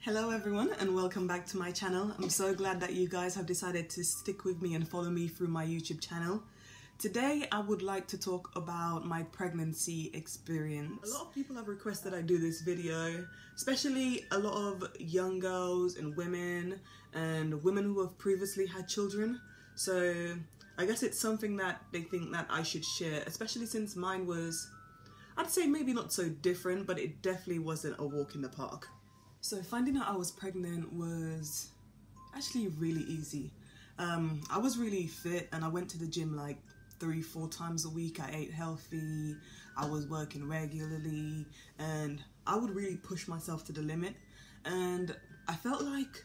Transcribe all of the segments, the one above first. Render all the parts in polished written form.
Hello everyone and welcome back to my channel. I'm so glad that you guys have decided to stick with me and follow me through my YouTube channel. Today I would like to talk about my pregnancy experience. A lot of people have requested I do this video, especially a lot of young girls and women who have previously had children. So I guess it's something that they think that I should share, especially since mine was, I'd say maybe not so different, but it definitely wasn't a walk in the park. So finding out I was pregnant was actually really easy. I was really fit and I went to the gym like 3-4 times a week. I ate healthy, I was working regularly, and I would really push myself to the limit. And I felt like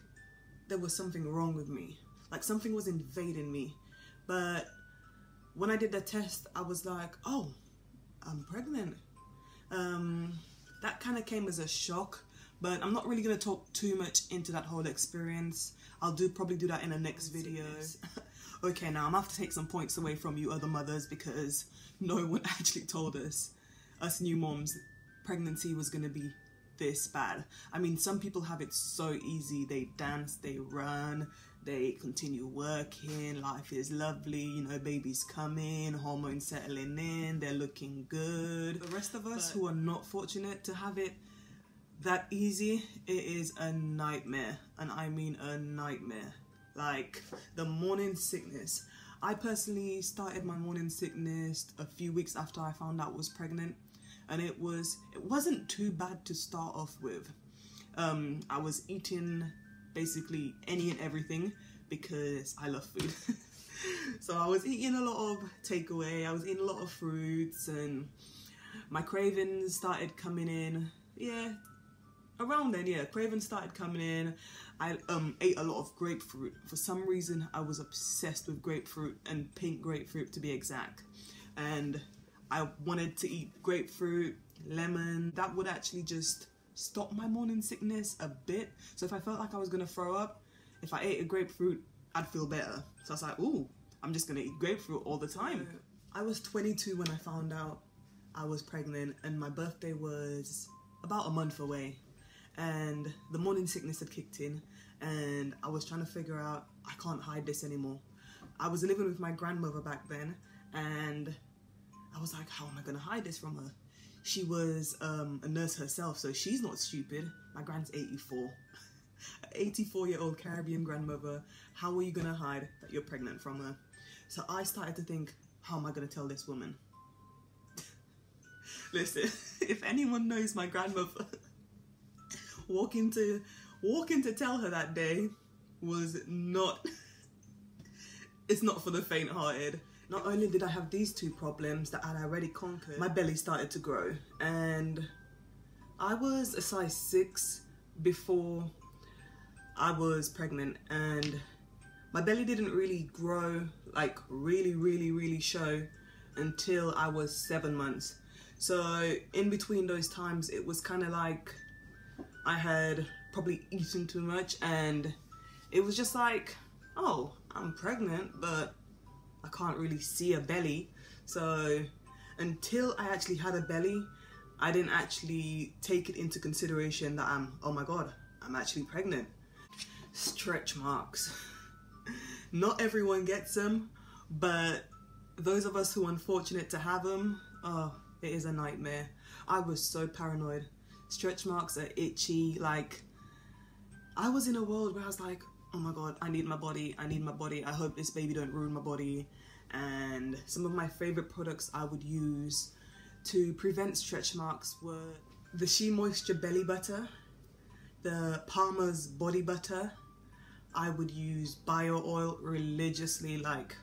there was something wrong with me, like something was invading me. But when I did the test, I was like, oh, I'm pregnant. That kind of came as a shock. But I'm not really going to talk too much into that whole experience. I'll probably do that in the next video. Okay, now I'm going to have to take some points away from you other mothers because no one actually told us new moms, pregnancy was going to be this bad. I mean, some people have it so easy. They dance, they run, they continue working, life is lovely, you know, babies coming, hormones settling in, they're looking good. The rest of us who are not fortunate to have it that easy, it is a nightmare, and I mean a nightmare. Like the morning sickness. I personally started my morning sickness a few weeks after I found out I was pregnant, and it wasn't too bad to start off with. I was eating basically any and everything because I love food. So I was eating a lot of takeaway, I was eating a lot of fruits, and my cravings started coming in. Yeah, around then, yeah, cravings started coming in. I ate a lot of grapefruit. For some reason, I was obsessed with grapefruit, and pink grapefruit to be exact. And I wanted to eat grapefruit, lemon. That would actually just stop my morning sickness a bit. So if I felt like I was gonna throw up, if I ate a grapefruit, I'd feel better. So I was like, ooh, I'm just gonna eat grapefruit all the time. I was 22 when I found out I was pregnant, and my birthday was about a month away. And the morning sickness had kicked in, and I was trying to figure out, I can't hide this anymore. I was living with my grandmother back then, and I was like, how am I gonna hide this from her? She was a nurse herself, so she's not stupid. My grand's 84. An 84-year-old Caribbean grandmother. How are you gonna hide that you're pregnant from her? So I started to think, how am I gonna tell this woman? Listen, if anyone knows my grandmother, walking to tell her that day was not, it's not for the faint-hearted. Not only did I have these two problems that I'd already conquered, my belly started to grow, and I was a size 6 before I was pregnant, and my belly didn't really grow, like really show until I was 7 months. So in between those times, it was kind of like I had probably eaten too much, and it was just like, oh, I'm pregnant, but I can't really see a belly. So until I actually had a belly, I didn't actually take it into consideration that oh my god, I'm actually pregnant. Stretch marks. Not everyone gets them, but those of us who are unfortunate to have them, oh, it is a nightmare. I was so paranoid. Stretch marks are itchy. Like, I was in a world where I was like, oh my god, I need my body, I hope this baby don't ruin my body. And some of my favorite products I would use to prevent stretch marks were the Shea Moisture Belly Butter, the Palmer's Body Butter. I would use bio oil religiously, like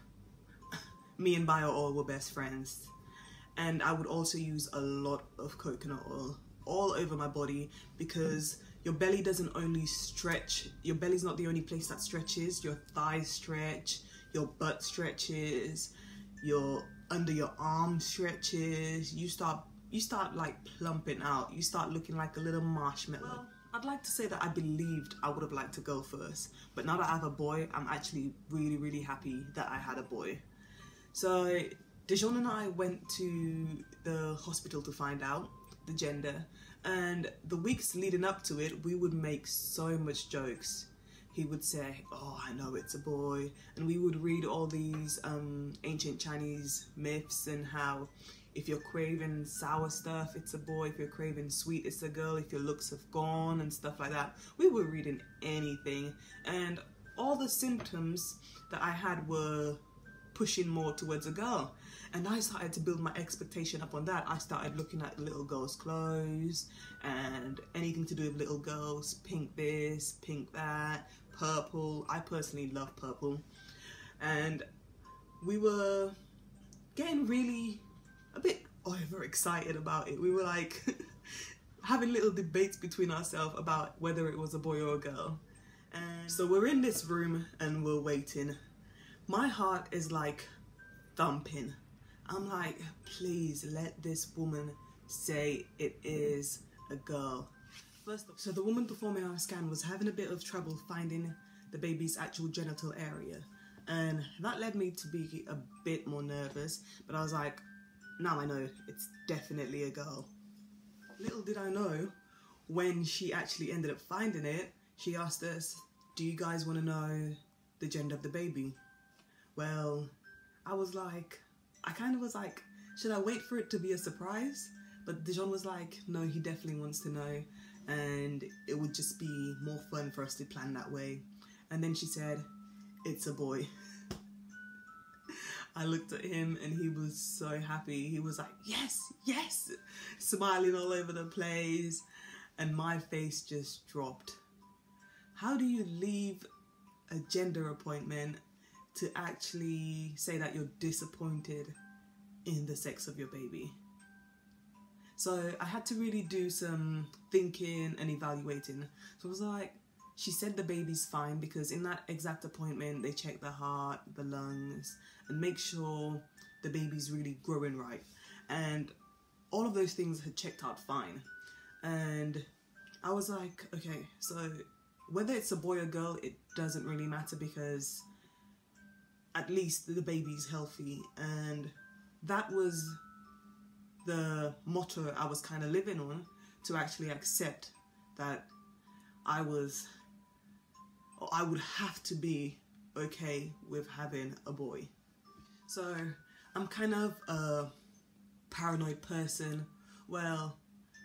me and bio oil were best friends. And I would also use a lot of coconut oil all over my body, because your belly doesn't only stretch, your belly's not the only place that stretches. Your thighs stretch, your butt stretches, your under your arm stretches. You start like plumping out, you start looking like a little marshmallow. Well, I'd like to say that I believed I would have liked to go first, but now that I have a boy, I'm actually really happy that I had a boy. So Dijon and I went to the hospital to find out. the gender. And the weeks leading up to it, we would make so much jokes. He would say, oh, I know it's a boy. And we would read all these ancient Chinese myths and how if you're craving sour stuff, it's a boy. If you're craving sweet, it's a girl. If your looks have gone and stuff like that. We were reading anything. And all the symptoms that I had were pushing more towards a girl. And I started to build my expectation up on that. I started looking at little girls' clothes and anything to do with little girls. Pink this, pink that, purple. I personally love purple. And we were getting really a bit overexcited about it. We were like having little debates between ourselves about whether it was a boy or a girl. And so we're in this room and we're waiting. My heart is like thumping. I'm like, please let this woman say it is a girl. So the woman performing our scan was having a bit of trouble finding the baby's actual genital area. And that led me to be a bit more nervous. But I was like, now I know it's definitely a girl. Little did I know, when she actually ended up finding it, she asked us, do you guys want to know the gender of the baby? Well, I kind of was like, should I wait for it to be a surprise? But Dijon was like, no, he definitely wants to know, and it would just be more fun for us to plan that way. And then she said, it's a boy. I looked at him and he was so happy. He was like, yes, yes, smiling all over the place. And my face just dropped. How do you leave a gender appointment to actually say that you're disappointed in the sex of your baby? So I had to really do some thinking and evaluating. So I was like, she said the baby's fine, because in that exact appointment they check the heart, the lungs, and make sure the baby's really growing right. And all of those things had checked out fine. And I was like, okay, so whether it's a boy or girl, it doesn't really matter, because at least the baby's healthy. And that was the motto I was kind of living on, to actually accept that I would have to be okay with having a boy. So I'm kind of a paranoid person. Well,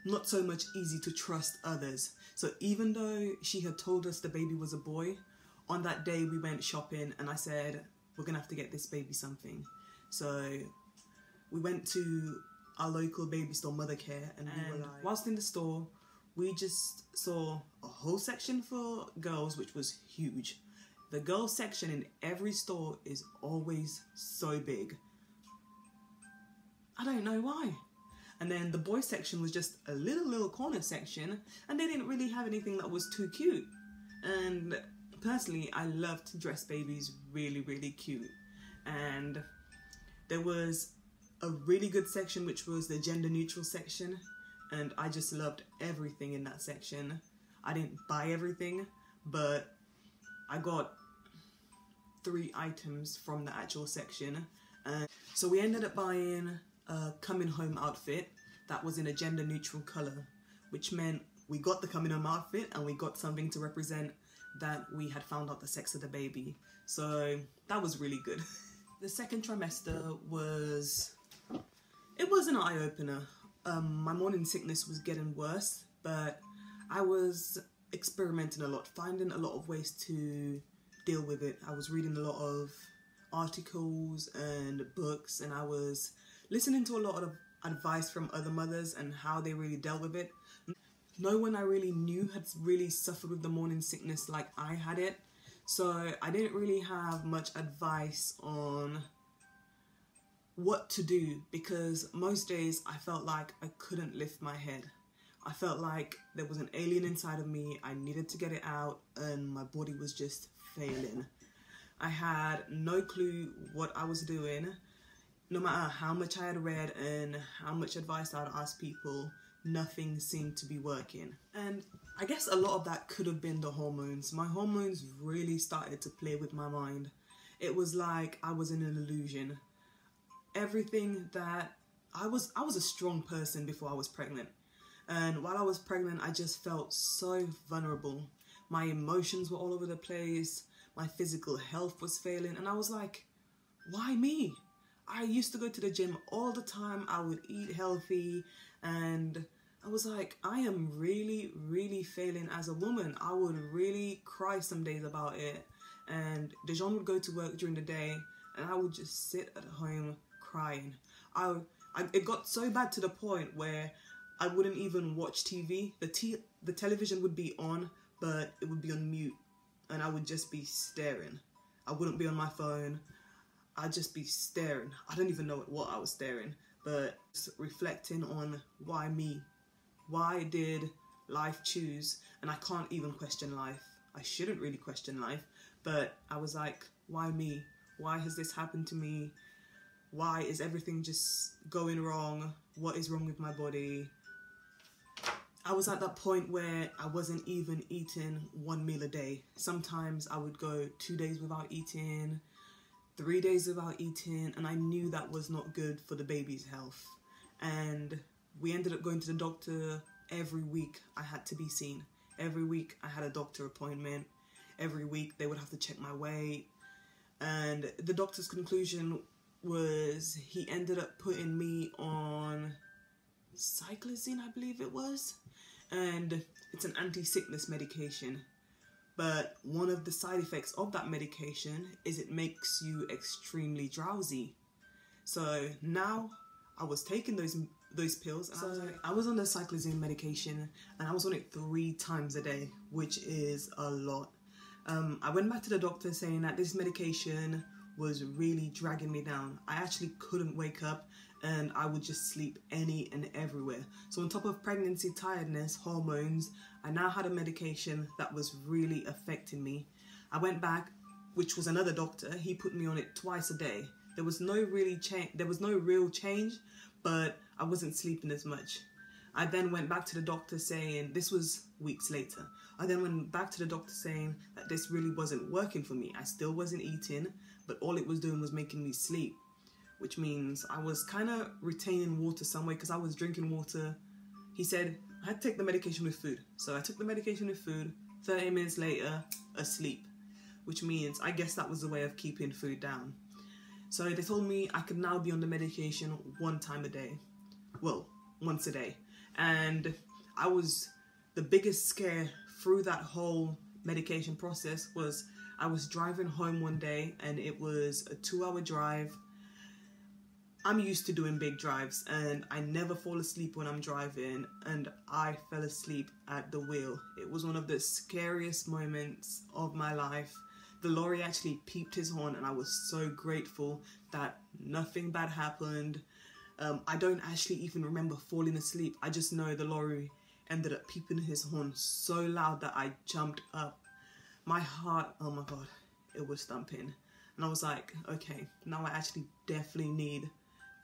not so much easy to trust others. So even though she had told us the baby was a boy, on that day we went shopping and I said, we're gonna have to get this baby something. So we went to our local baby store, Mother Care, and whilst in the store, we just saw a whole section for girls, which was huge. The girls section in every store is always so big. I don't know why. And then the boys section was just a little corner section, and they didn't really have anything that was too cute. And personally, I love to dress babies really cute. And there was a really good section, which was the gender neutral section, and I just loved everything in that section. I didn't buy everything, but I got 3 items from the actual section. So we ended up buying a coming home outfit that was in a gender neutral colour, which meant we got the coming home outfit and we got something to represent that we had found out the sex of the baby. So that was really good. The second trimester was an eye-opener. My morning sickness was getting worse, but I was experimenting a lot, finding a lot of ways to deal with it. I was reading a lot of articles and books, and I was listening to a lot of advice from other mothers and how they really dealt with it. No one I really knew had really suffered with the morning sickness like I had it, so I didn't really have much advice on what to do, because most days I felt like I couldn't lift my head. I felt like there was an alien inside of me. I needed to get it out and my body was just failing. I had no clue what I was doing. No matter how much I had read and how much advice I'd asked people, nothing seemed to be working. And I guess a lot of that could have been the hormones. My hormones really started to play with my mind. It was like I was in an illusion. Everything that I was a strong person before I was pregnant. And while I was pregnant, I just felt so vulnerable. My emotions were all over the place. My physical health was failing. And I was like, why me? I used to go to the gym all the time. I would eat healthy. And I was like, I am really, really failing as a woman. I would really cry some days about it. And Dejan would go to work during the day and I would just sit at home crying. It got so bad to the point where I wouldn't even watch TV. The television would be on, but it would be on mute, and I would just be staring. I wouldn't be on my phone. I'd just be staring. I don't even know what I was staring, but just reflecting on why me? Why did life choose? And I can't even question life. I shouldn't really question life, but I was like, why me? Why has this happened to me? Why is everything just going wrong? What is wrong with my body? I was at that point where I wasn't even eating one meal a day. Sometimes I would go 2 days without eating, 3 days without eating, and I knew that was not good for the baby's health. And we ended up going to the doctor every week. I had to be seen. Every week I had a doctor appointment. Every week they would have to check my weight. And the doctor's conclusion was he ended up putting me on cyclizine, I believe it was. And it's an anti-sickness medication. But one of the side effects of that medication is it makes you extremely drowsy. So now I was taking those pills. And I was on the cyclizine medication and I was on it 3 times a day, which is a lot. I went back to the doctor saying that this medication was really dragging me down. I actually couldn't wake up and I would just sleep any and everywhere. So on top of pregnancy tiredness, hormones, I now had a medication that was really affecting me. I went back, which was another doctor. He put me on it twice a day. There was no real change, but I wasn't sleeping as much. I then went back to the doctor saying, this was weeks later. I then went back to the doctor saying that this really wasn't working for me. I still wasn't eating, but all it was doing was making me sleep, which means I was kind of retaining water somewhere because I was drinking water. He said I had to take the medication with food. So I took the medication with food, 30 minutes later, asleep, which means I guess that was the way of keeping food down. So they told me I could now be on the medication 1 time a day. Well, once a day. And the biggest scare through that whole medication process was I was driving home one day and it was a 2-hour drive. I'm used to doing big drives and I never fall asleep when I'm driving, and I fell asleep at the wheel. It was one of the scariest moments of my life. The lorry actually peeped his horn and I was so grateful that nothing bad happened. I don't actually even remember falling asleep. I just know the lorry ended up peeping his horn so loud that I jumped up. My heart, oh my god, it was thumping. And I was like, okay, now I actually definitely need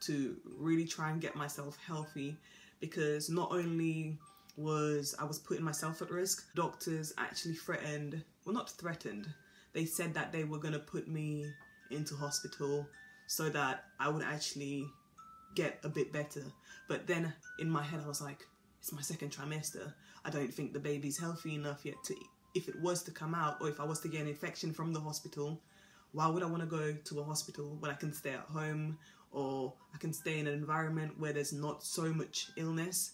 to really try and get myself healthy, because not only was I putting myself at risk, doctors actually threatened, well, not threatened, they said that they were going to put me into hospital so that I would actually get a bit better. But then in my head I was like, it's my 2nd trimester. I don't think the baby's healthy enough yet to, if it was to come out or if I was to get an infection from the hospital, why would I want to go to a hospital when I can stay at home or I can stay in an environment where there's not so much illness?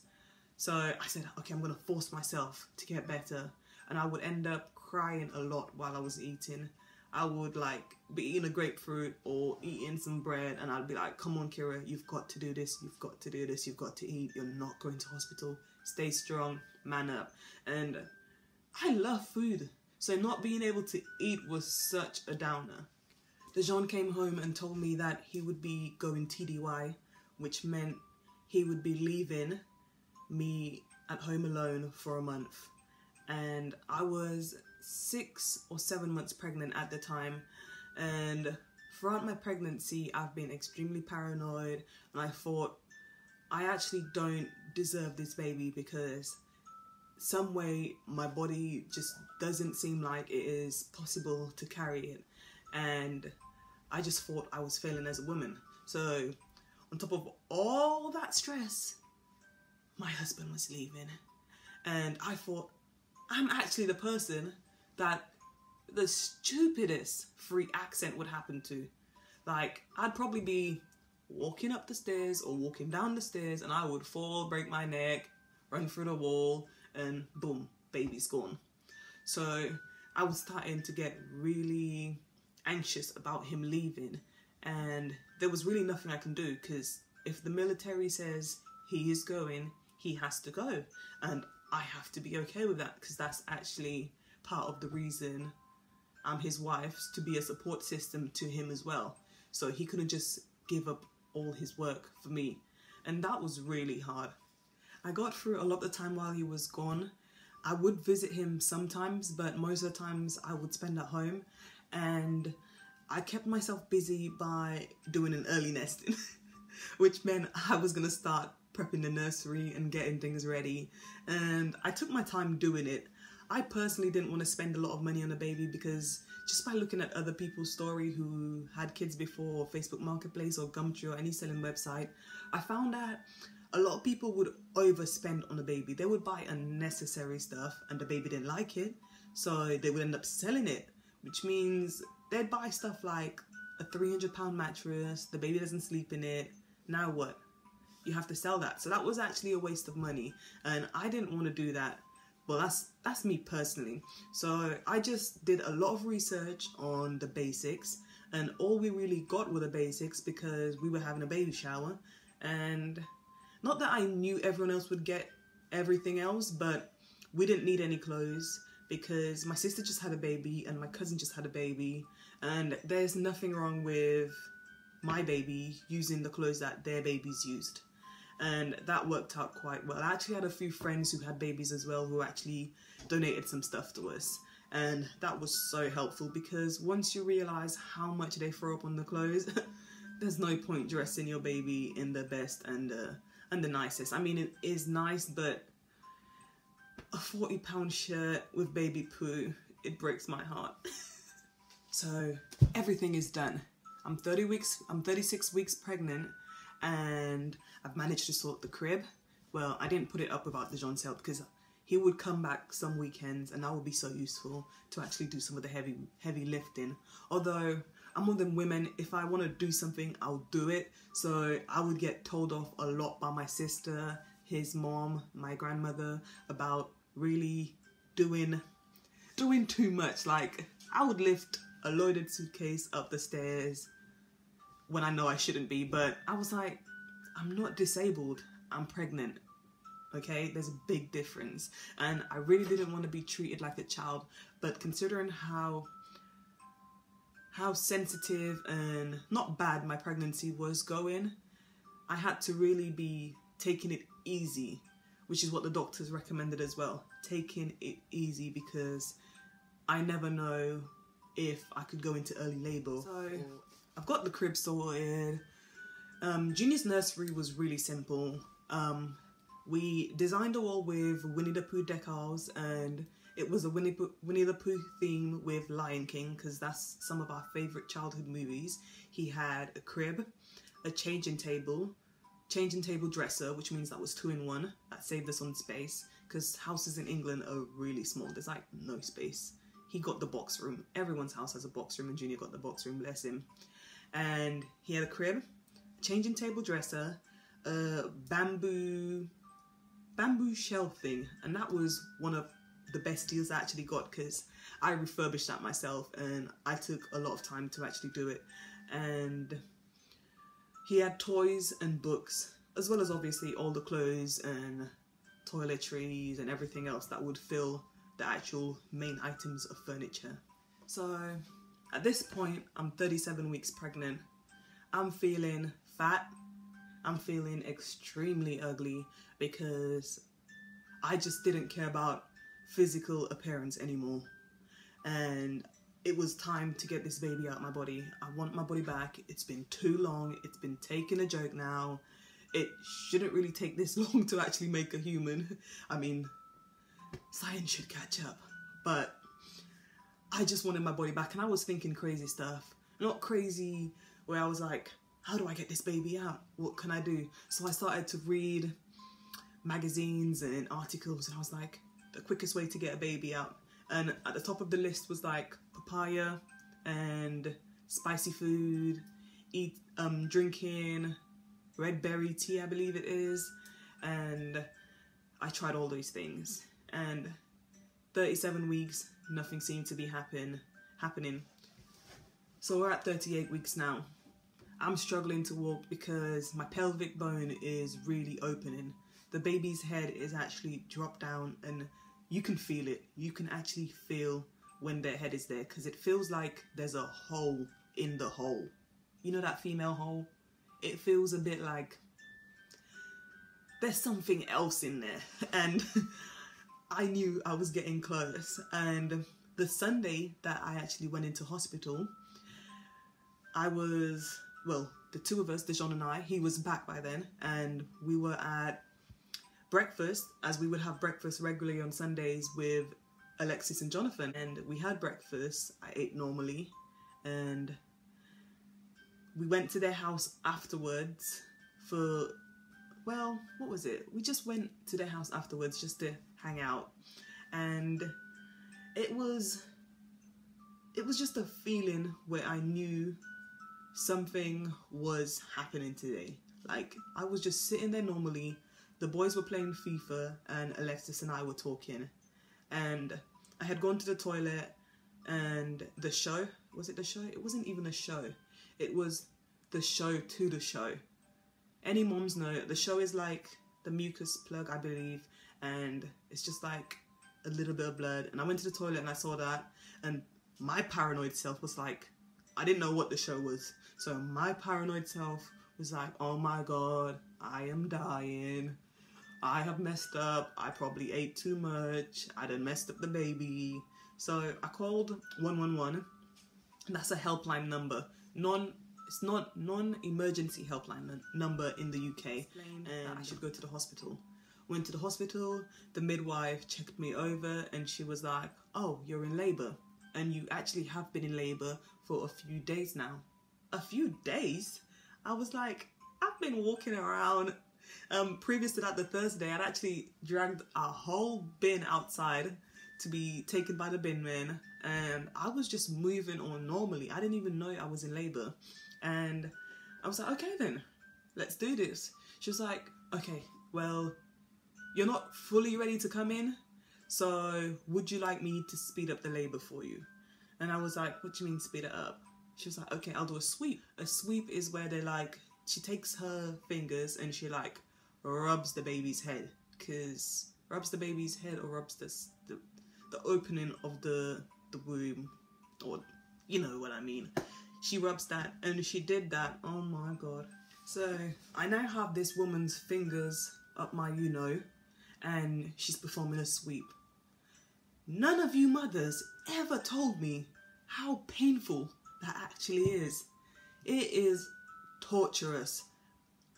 So I said, okay, I'm going to force myself to get better. And I would end up crying a lot while I was eating. I would like be eating a grapefruit or eating some bread and I'd be like, come on Ciara, you've got to do this, you've got to do this, you've got to eat, you're not going to hospital, stay strong, man up. And I love food, so not being able to eat was such a downer. Dejan came home and told me that he would be going TDY, which meant he would be leaving me at home alone for a month. And I was 6 or 7 months pregnant at the time, and throughout my pregnancy I've been extremely paranoid, and I thought I actually don't deserve this baby because some way my body just doesn't seem like it is possible to carry it, and I just thought I was failing as a woman. So on top of all that stress, my husband was leaving. And I thought, I'm actually the person that the stupidest freak accent would happen to. Like, I'd probably be walking up the stairs or walking down the stairs and I would fall, break my neck, run through the wall, and boom, baby's gone. So I was starting to get really anxious about him leaving, and there was really nothing I can do, because if the military says he is going, he has to go, and I have to be okay with that, because that's actually part of the reason I'm his wife, to be a support system to him as well. So he couldn't just give up all his work for me, and that was really hard. I got through a lot of the time while he was gone. I would visit him sometimes, but most of the times I would spend at home, and I kept myself busy by doing an early nesting, which meant I was going to start prepping the nursery and getting things ready, and I took my time doing it. I personally didn't want to spend a lot of money on a baby, because just by looking at other people's story who had kids before, Facebook Marketplace or Gumtree or any selling website, I found that a lot of people would overspend on a baby. They would buy unnecessary stuff and the baby didn't like it, so they would end up selling it, which means they'd buy stuff like a £300 mattress, the baby doesn't sleep in it, now what? You have to sell that. So that was actually a waste of money, and I didn't want to do that. Well, that's me personally. So I just did a lot of research on the basics, and all we really got were the basics because we were having a baby shower, and not that I knew everyone else would get everything else, but we didn't need any clothes because my sister just had a baby and my cousin just had a baby, and there's nothing wrong with my baby using the clothes that their babies used. And that worked out quite well. I actually had a few friends who had babies as well who actually donated some stuff to us, and that was so helpful, because once you realise how much they throw up on the clothes, there's no point dressing your baby in the best and the nicest. I mean, it is nice, but a £40 shirt with baby poo, it breaks my heart. So everything is done. I'm 36 weeks pregnant, and I've managed to sort the crib. Well, I didn't put it up without the John's help, because he would come back some weekends and that would be so useful to actually do some of the heavy lifting. Although I'm one of them women, if I want to do something, I'll do it. So I would get told off a lot by my sister, his mom, my grandmother, about really doing too much. Like, I would lift a loaded suitcase up the stairs when I know I shouldn't be, but I was like, I'm not disabled, I'm pregnant. Okay, there's a big difference, and I really didn't want to be treated like a child, but considering how sensitive and not bad my pregnancy was going, I had to really be taking it easy, which is what the doctors recommended as well, taking it easy, because I never know if I could go into early labour. So I've got the crib sorted. Junior's nursery was really simple. We designed a wall with Winnie the Pooh decals, and it was a Winnie the Pooh theme with Lion King, because that's some of our favourite childhood movies. He had a crib, a changing table dresser, which means that was 2 in 1. That saved us on space, because houses in England are really small. There's like no space. He got the box room. Everyone's house has a box room, and Junior got the box room, bless him. And he had a crib, a changing table dresser, a bamboo shell thing, and that was one of the best deals I actually got, because I refurbished that myself and I took a lot of time to actually do it. And he had toys and books, as well as obviously all the clothes and toiletries and everything else that would fill the actual main items of furniture. So at this point, I'm 37 weeks pregnant. I'm feeling fat. I'm feeling extremely ugly, because I just didn't care about physical appearance anymore. And it was time to get this baby out of my body. I want my body back. It's been too long. It's been taking a joke now. It shouldn't really take this long to actually make a human. I mean, science should catch up. But I just wanted my body back, and I was thinking crazy stuff. Not crazy where I was like, how do I get this baby out? What can I do? So I started to read magazines and articles, and I was like, the quickest way to get a baby out. And at the top of the list was like papaya and spicy food, drinking red berry tea, I believe it is. And I tried all those things, and 37 weeks, nothing seemed to be happening. So we're at 38 weeks now. I'm struggling to walk because my pelvic bone is really opening. The baby's head is actually dropped down, and you can feel it. You can actually feel when their head is there, because it feels like there's a hole in the hole. You know that female hole? It feels a bit like there's something else in there. And I knew I was getting close. And the Sunday that I actually went into hospital, the two of us, Dijon and I, he was back by then, and we were at breakfast, as we would have breakfast regularly on Sundays with Alexis and Jonathan. And we had breakfast, I ate normally, and we went to their house afterwards for, well, what was it? We just went to their house afterwards just to hang out. And it was just a feeling where I knew something was happening today. Like, I was just sitting there normally, the boys were playing FIFA, and Alexis and I were talking, and I had gone to the toilet, and the show, was it the show? It wasn't even a show. It was the show to the show. Any moms know, the show is like the mucus plug, I believe, and it's just like a little bit of blood. And I went to the toilet and I saw that, and my paranoid self was like, I didn't know what the show was. So my paranoid self was like, oh my God, I am dying. I have messed up. I probably ate too much. I done messed up the baby. So I called 111. That's a helpline number. It's not non-emergency helpline number in the UK. And I should go to the hospital. Went to the hospital. The midwife checked me over, and she was like, oh, you're in labour. And you actually have been in labour for a few days now. A few days? I was like, I've been walking around. Previous to that, the Thursday, I'd actually dragged a whole bin outside to be taken by the bin man, and I was just moving on normally. I didn't even know I was in labour. And I was like, okay then, let's do this. She was like, okay, well, you're not fully ready to come in, so would you like me to speed up the labour for you? And I was like, what do you mean speed it up? She was like, okay, I'll do a sweep. A sweep is where they like, she takes her fingers and she like rubs the baby's head. Rubs the baby's head or rubs the opening of the womb, or you know what I mean. She rubs that, and she did that. Oh my God. So I now have this woman's fingers up my and she's performing a sweep. None of you mothers ever told me how painful that actually is. It is torturous.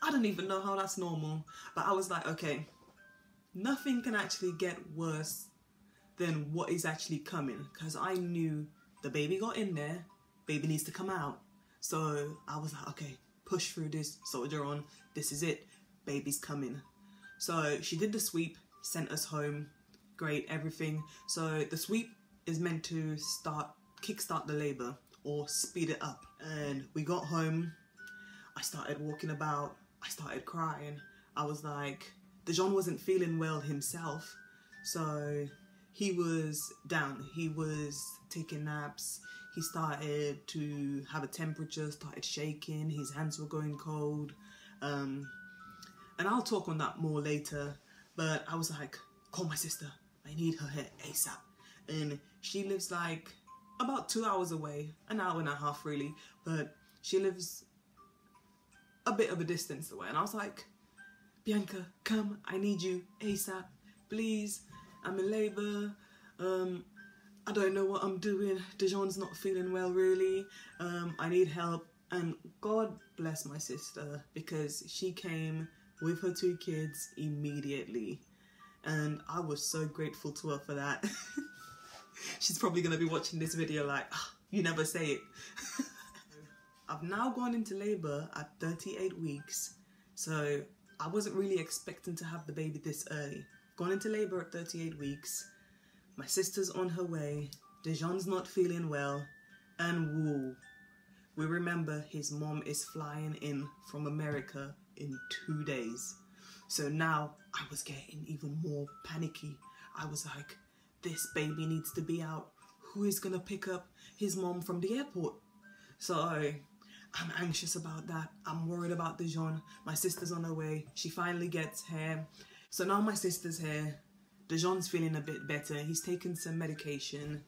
I don't even know how that's normal, but I was like, okay, nothing can actually get worse than what is actually coming, because I knew the baby got in there, baby needs to come out. So I was like, okay, push through this, soldier on, this is it, baby's coming. So she did the sweep, sent us home, great, everything. So the sweep is meant to kickstart the labour or speed it up. And we got home, I started walking about, I started crying. I was like, Dijon wasn't feeling well himself, so he was down, he was taking naps, he started to have a temperature, started shaking, his hands were going cold, and I'll talk on that more later, but I was like, call my sister, I need her here ASAP. And she lives like about 2 hours away, an hour and a half really, but she lives a bit of a distance away. And I was like, Bianca, come, I need you ASAP, please, I'm in labour, I don't know what I'm doing, Dijon's not feeling well really, I need help. And God bless my sister, because she came with her 2 kids immediately, and I was so grateful to her for that. She's probably going to be watching this video like, oh, you never say it. I've now gone into labour at 38 weeks, so I wasn't really expecting to have the baby this early. Gone into labour at 38 weeks. My sister's on her way. Dijon's not feeling well. And woo, we remember his mom is flying in from America in 2 days. So now I was getting even more panicky. I was like, this baby needs to be out. Who is gonna pick up his mom from the airport? So I'm anxious about that. I'm worried about Dijon. My sister's on her way. She finally gets here. So now my sister's here. Dijon's feeling a bit better. He's taken some medication.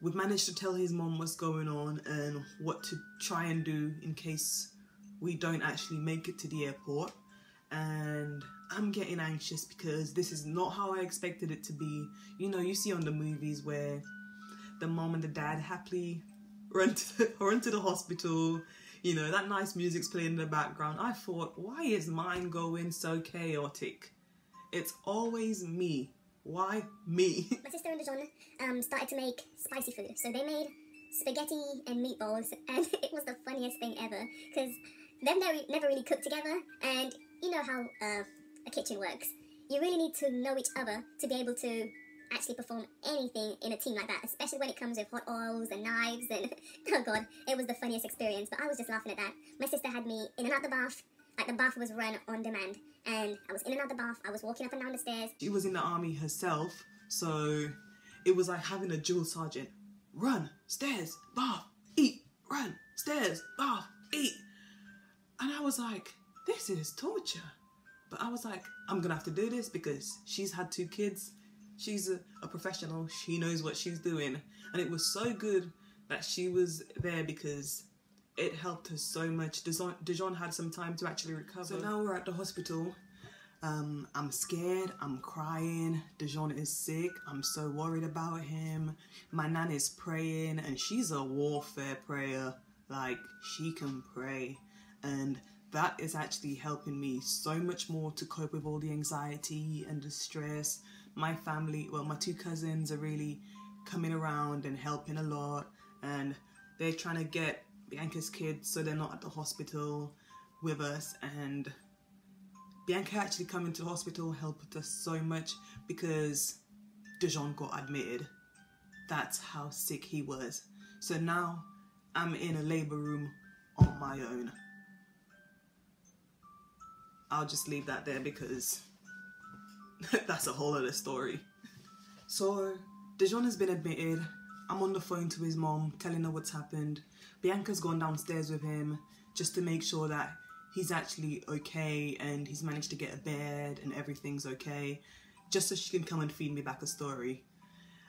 We've managed to tell his mom what's going on and what to try and do in case we don't actually make it to the airport. And I'm getting anxious because this is not how I expected it to be. You know, you see on the movies where the mom and the dad happily run to the hospital. You know, that nice music's playing in the background. I thought, why is mine going so chaotic? It's always me. Why me? My sister and Dijon started to make spicy food. So they made spaghetti and meatballs, and it was the funniest thing ever because they've never really cooked together, and you know how a kitchen works. You really need to know each other to be able to actually perform anything in a team like that, especially when it comes with hot oils and knives and oh god, it was the funniest experience. But I was just laughing at that. My sister had me in and out the bath, like the bath was run on demand, and I was in and out the bath. I was walking up and down the stairs. She was in the army herself, so it was like having a drill sergeant. Run, stairs, bath, eat, run, stairs, bath, eat. And I was like, this is torture. But I was like, I'm gonna have to do this because she's had 2 kids. She's a professional. She knows what she's doing. And it was so good that she was there because it helped her so much. Dijon had some time to actually recover. So now we're at the hospital. I'm scared. I'm crying. Dijon is sick. I'm so worried about him. My nan is praying and she's a warfare prayer. Like, she can pray. And that is actually helping me so much more to cope with all the anxiety and the stress. My family, well, my 2 cousins are really coming around and helping a lot, and they're trying to get Bianca's kids so they're not at the hospital with us. And Bianca actually coming to the hospital helped us so much because Dijon got admitted. That's how sick he was. So now I'm in a labour room on my own. I'll just leave that there because that's a whole other story. So Dijon has been admitted. I'm on the phone to his mom telling her what's happened. Bianca's gone downstairs with him just to make sure that he's actually okay and he's managed to get a bed and everything's okay, just so she can come and feed me back a story.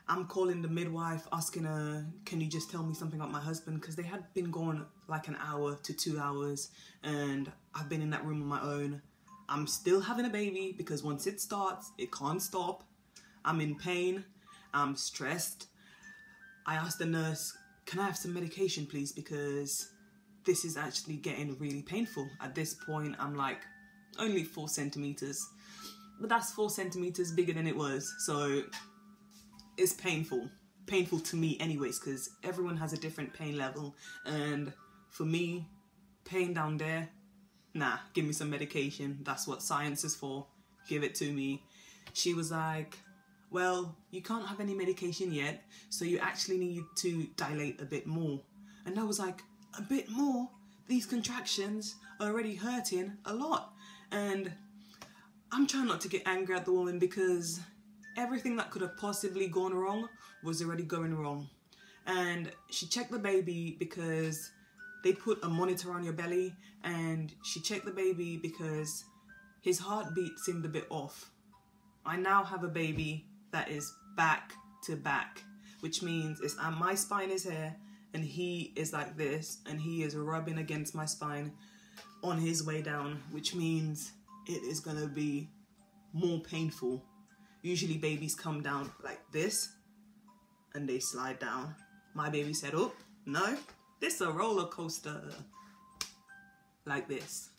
I'm calling the midwife asking her, can you just tell me something about my husband, because they had been gone like an hour to 2 hours and I've been in that room on my own. I'm still having a baby because once it starts, it can't stop. I'm in pain. I'm stressed. I asked the nurse, can I have some medication please, because this is actually getting really painful. At this point, I'm like only 4 centimeters, but that's 4 centimeters bigger than it was. So it's painful to me anyways, because everyone has a different pain level. And for me, pain down there, nah, give me some medication. That's what science is for. Give it to me. She was like, well, you can't have any medication yet, so you actually need to dilate a bit more. And I was like, a bit more? These contractions are already hurting a lot. And I'm trying not to get angry at the woman because everything that could have possibly gone wrong was already going wrong. And she checked the baby because they put a monitor on your belly, and she checked the baby because his heartbeat seemed a bit off. I now have a baby that is back to back, which means it's my spine is here and he is like this, and he is rubbing against my spine on his way down, which means it is gonna be more painful. Usually babies come down like this and they slide down. My baby said, oh, no, this is a roller coaster, like this.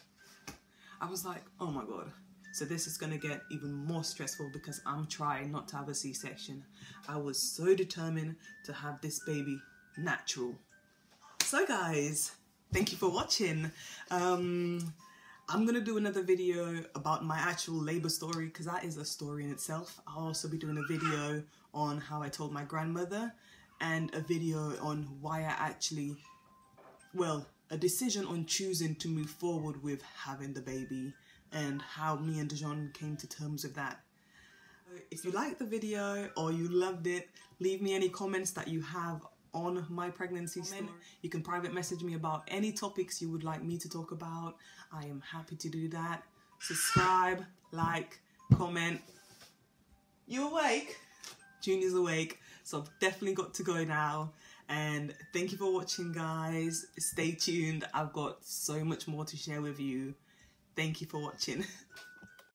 I was like, oh my God. So this is gonna get even more stressful because I'm trying not to have a C-section. I was so determined to have this baby natural. So guys, thank you for watching. I'm gonna do another video about my actual labour story, because that is a story in itself. I'll also be doing a video on how I told my grandmother, and a video on why I actually, well, a decision on choosing to move forward with having the baby, and how me and Dijon came to terms with that. If you liked the video or you loved it, leave me any comments that you have on my pregnancy story. You can private message me about any topics you would like me to talk about. I am happy to do that. Subscribe, like, comment. You awake? Junior's awake, so I've definitely got to go now. And thank you for watching, guys. Stay tuned. I've got so much more to share with you. Thank you for watching.